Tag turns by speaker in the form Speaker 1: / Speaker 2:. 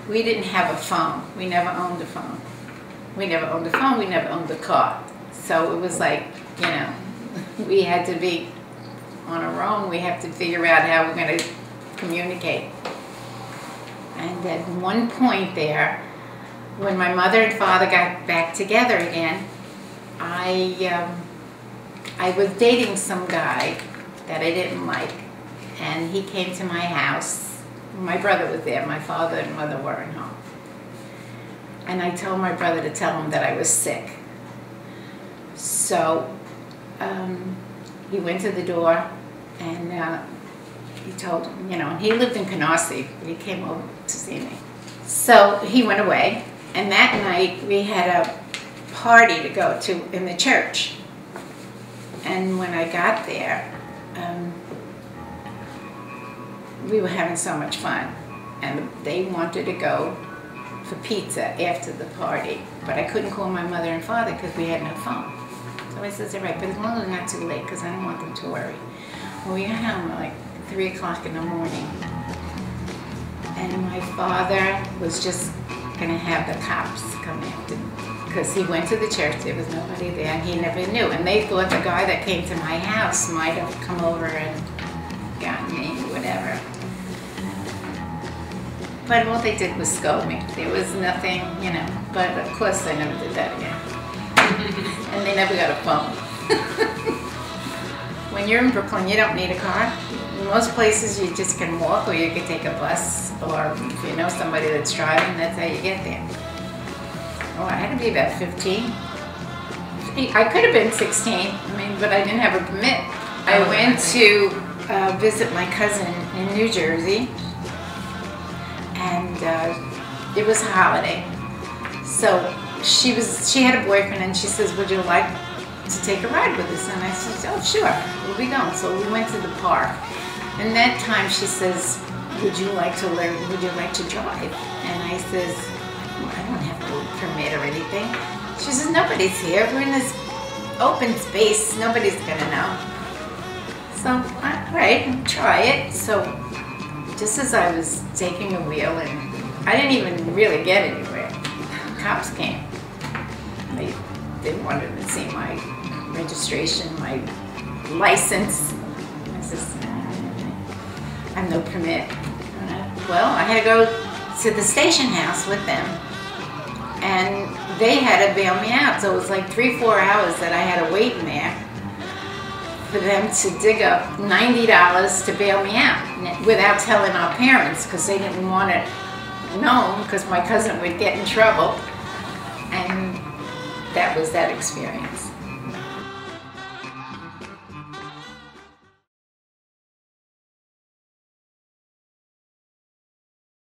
Speaker 1: we didn't have a phone. We never owned a phone. We never owned a phone, we never owned a car. So it was like, you know, we had to be on our own. We have to figure out how we're going to communicate. And at one point there, when my mother and father got back together again, I was dating some guy that I didn't like, and he came to my house. My brother was there. My father and mother weren't home. And I told my brother to tell him that I was sick. So he went to the door, and he told him, you know, he lived in Canarsie, but he came over to see me. So he went away, and that night we had a party to go to in the church. And when I got there, we were having so much fun, and they wanted to go for pizza after the party, but I couldn't call my mother and father because we had no phone. So I said, all right, but as long as it's not too late, because I don't want them to worry. Well, we got home at like 3 o'clock in the morning, and my father was just going to have the cops come after me, because he went to the church, there was nobody there, and he never knew. And they thought the guy that came to my house might have come over and gotten me, whatever. But all they did was scold me. There was nothing, you know, but of course I never did that again. And they never got a phone. When you're in Brooklyn, you don't need a car. In most places you just can walk, or you can take a bus, or if you know somebody that's driving, that's how you get there. Oh, I had to be about 15. I could have been 16, I mean, but I didn't have a permit. I went to visit my cousin in New Jersey, and it was a holiday. So she had a boyfriend, and she says, would you like to take a ride with us? And I said, oh sure, we'll be going. So we went to the park, and that time she says, would you like to learn, would you like to drive? And I says, I don't have a permit or anything. She says, nobody's here, we're in this open space, nobody's gonna know. So, all right, try it. So just as I was taking the wheel, and I didn't even really get anywhere, cops came. They wanted to see my registration, my license. I says, I have no permit. Well, I had to go to the station house with them, and they had to bail me out. So it was like 3-4 hours that I had to wait in there for them to dig up $90 to bail me out without telling our parents, because they didn't want it known, because my cousin would get in trouble. And that was that experience.